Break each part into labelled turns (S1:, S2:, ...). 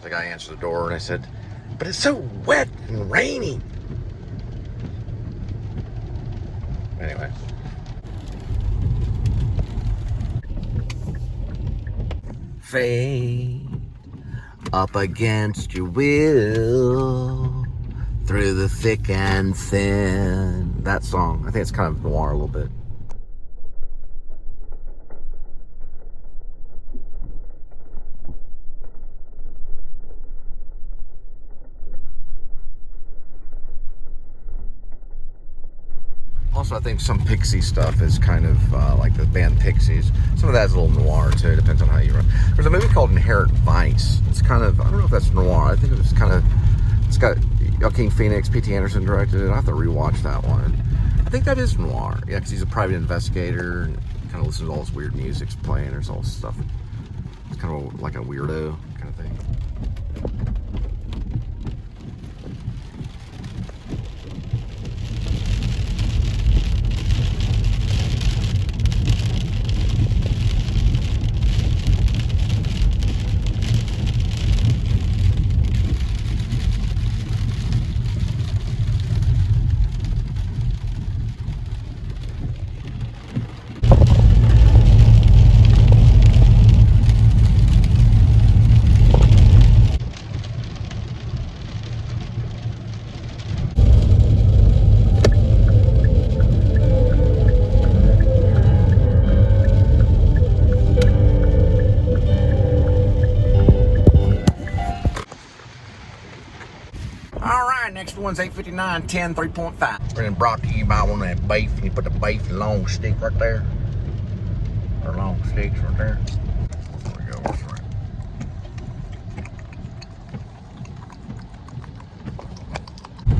S1: the guy answered the door, and I said, but it's so wet and rainy. Anyway. Fade up against your will, through the thick and thin. That song, I think it's kind of noir a little bit. Also, I think some Pixie stuff is kind of like the band Pixies. Some of that's a little noir too, depends on how you run. There's a movie called Inherent Vice. It's kind of, I don't know if that's noir. I think it was kind of, it's got Joaquin Phoenix, P.T. Anderson directed it. I have to rewatch that one. I think that is noir. Yeah, because he's a private investigator and kind of listens to all this weird music's playing. There's all this stuff. It's kind of like a weirdo kind of thing. Next one's 859 10 3.5. And brought to you by one of that beef. You put the beef in the long stick right there. Or long sticks right there. There we go. That's right.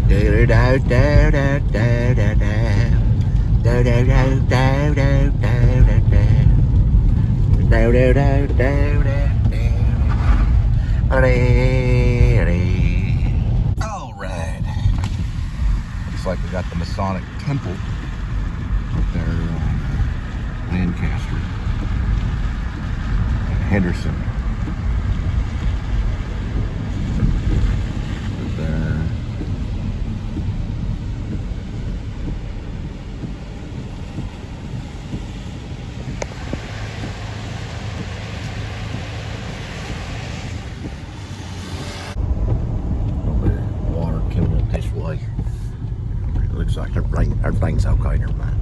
S1: Do do do do do do do do do do do do do do. Like we got the Masonic Temple up there in Lancaster and Henderson. Right there. A little bit of water coming up this way. Looks like everything's okay, never mind.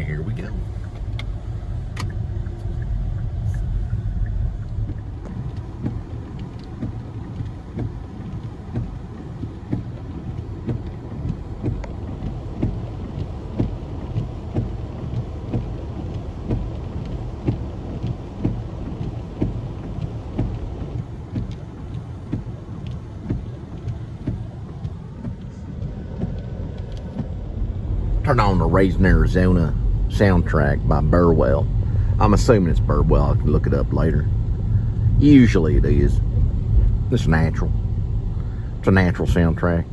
S1: Here we go. Turn on the Raising Arizona soundtrack by Burwell. I'm assuming it's Burwell. I can look it up later. Usually it is. It's natural. It's a natural soundtrack.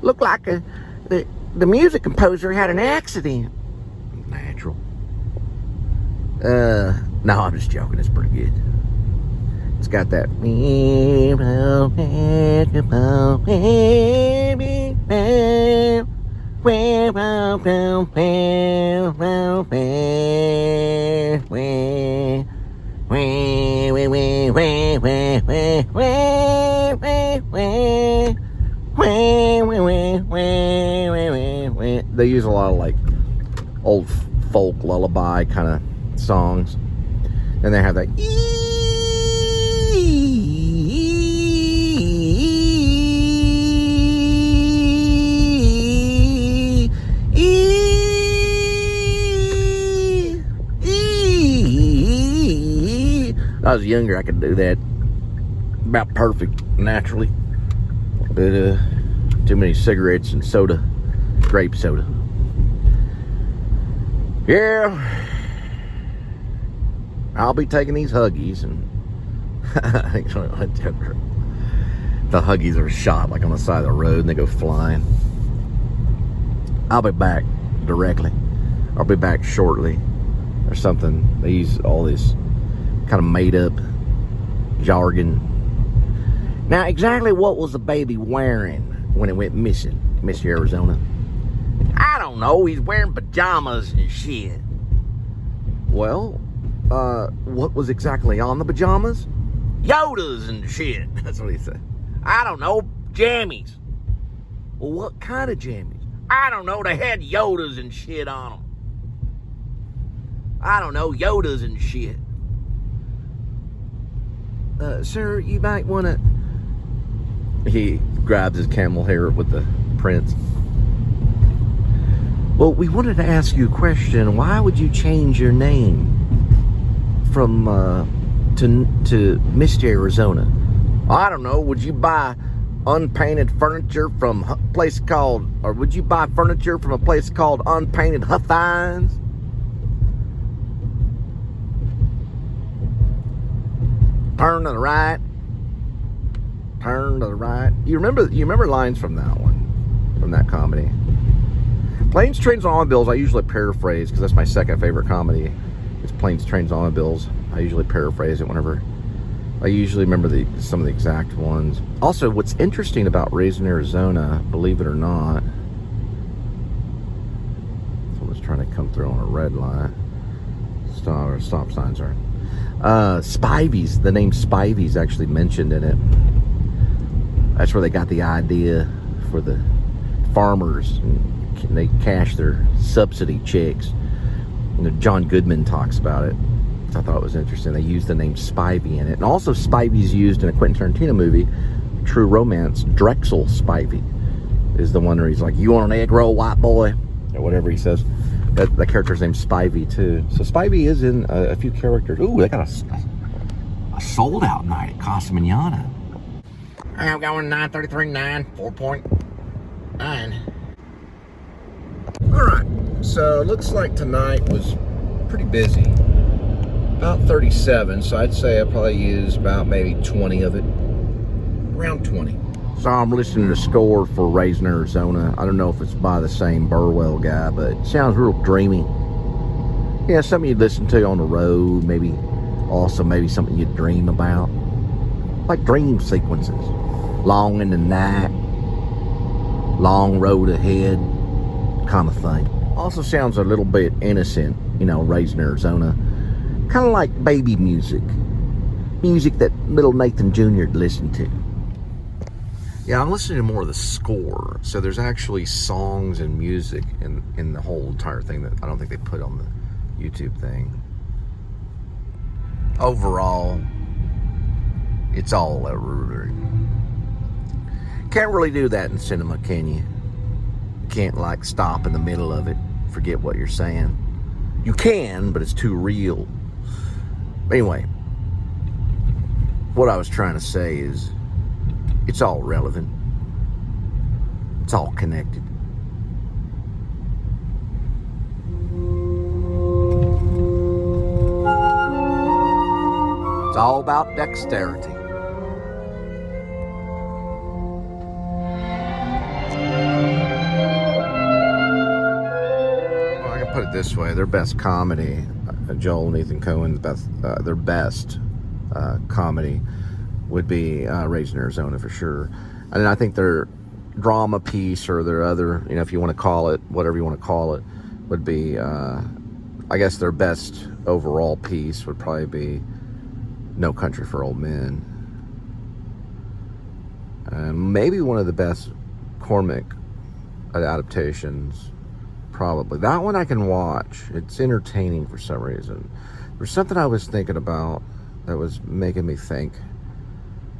S1: Looked like the music composer had an accident. Natural. No, I'm just joking. It's pretty good. It's got that. They use a lot of like old folk lullaby kind of songs. And they have that I was younger, I could do that about perfect, naturally. But too many cigarettes and soda, grape soda. Yeah, I'll be taking these Huggies, and the Huggies are shot like on the side of the road and they go flying. I'll be back directly. I'll be back shortly or something. They use all this kind of made up jargon. Now, exactly what was the baby wearing when it went missing, Mr. Arizona? I don't know. He's wearing pajamas and shit. Well, what was exactly on the pajamas? Yodas and shit. That's what he said. I don't know. Jammies. Well, what kind of jammies? I don't know. They had Yodas and shit on them. I don't know. Yodas and shit. Sir, you might want to... He grabs his camel hair with the prints. Well, we wanted to ask you a question. Why would you change your name from to Mr. Arizona? I don't know. Would you buy unpainted furniture from a place called, or would you buy furniture from a place called Unpainted Huffines? Turn to the right. Turn to the right. You remember lines from that one, from that comedy? Planes, Trains, and Automobiles, I usually paraphrase because that's my second favorite comedy. It's Planes, Trains, and Automobiles. I usually paraphrase it whenever. I usually remember some of the exact ones. Also, what's interesting about Raising Arizona, believe it or not, someone's trying to come through on a red light. Stop signs are. Spivey's, the name Spivey's actually mentioned in it. That's where they got the idea for the farmers. And they cash their subsidy checks. You know, John Goodman talks about it. I thought it was interesting. They used the name Spivey in it. And also Spivey's used in a Quentin Tarantino movie, True Romance. Drexel Spivey is the one where he's like, you want an egg roll, white boy? Or whatever he says. That character's named Spivey, too. So Spivey is in a few characters. Ooh, they got a sold-out night at Casa Manana. I'm going 933.9, 4.9. Alright, so looks like tonight was pretty busy. About 37, so I'd say I probably used about maybe 20 of it. Around 20. So I'm listening to score for Raising Arizona. I don't know if it's by the same Burwell guy, but it sounds real dreamy. Yeah, something you'd listen to on the road, maybe something you'd dream about. Like dream sequences. Long in the night, long road ahead, kind of thing. Also sounds a little bit innocent, you know, Raising Arizona. Kind of like baby music. Music that little Nathan Jr. listened to. Yeah, I'm listening to more of the score. So there's actually songs and music in the whole entire thing that I don't think they put on the YouTube thing. Overall, it's all over. Can't really do that in cinema, can you? You can't like stop in the middle of it, forget what you're saying. You can, but it's too real. Anyway, what I was trying to say is it's all relevant. It's all connected. It's all about dexterity. Well, I can put it this way. Their best comedy, Joel and Ethan Cohen's their best comedy would be Raising Arizona for sure. And I think their drama piece or their other, you know, if you want to call it, whatever you want to call it, would be, I guess their best overall piece would probably be No Country for Old Men. Maybe one of the best Cormac adaptations, probably. That one I can watch. It's entertaining for some reason. There's something I was thinking about that was making me think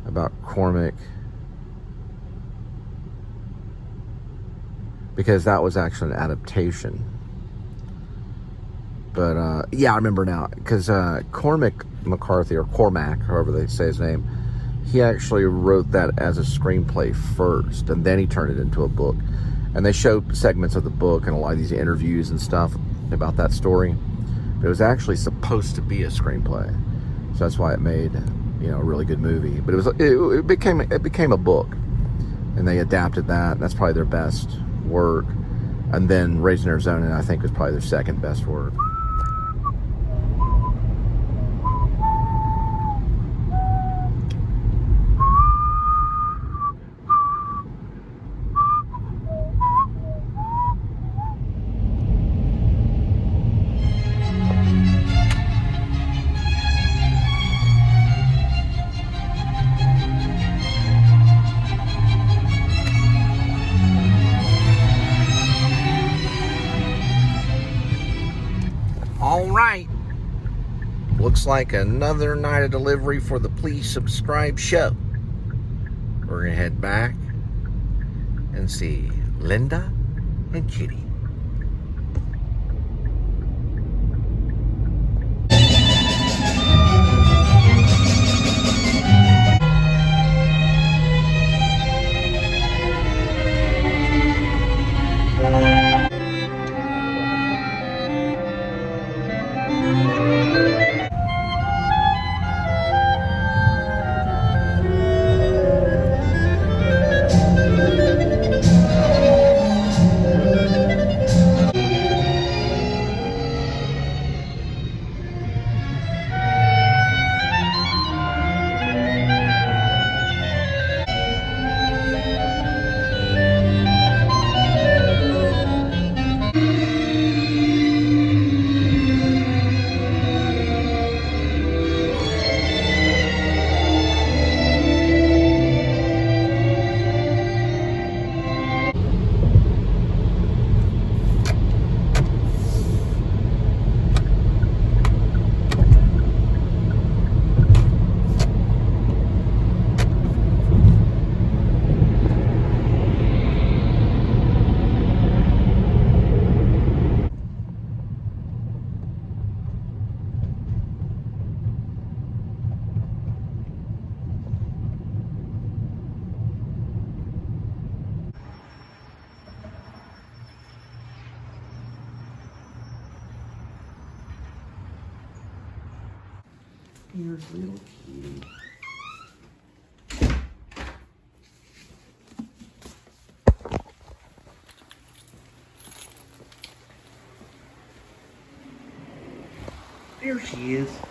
S1: about Cormac, because that was actually an adaptation. But yeah, I remember now, because Cormac McCarthy, or Cormac, however they say his name, he actually wrote that as a screenplay first, and then he turned it into a book. And they showed segments of the book and a lot of these interviews and stuff about that story. But it was actually supposed to be a screenplay, so that's why it made, you know, a really good movie. But it became a book, and they adapted that. And that's probably their best work. And then Raising Arizona, I think, was probably their second best work. All right. Looks like another night of delivery for the Please Subscribe show. We're going to head back and see Linda and Kitty. Here's little Kitty. There she is.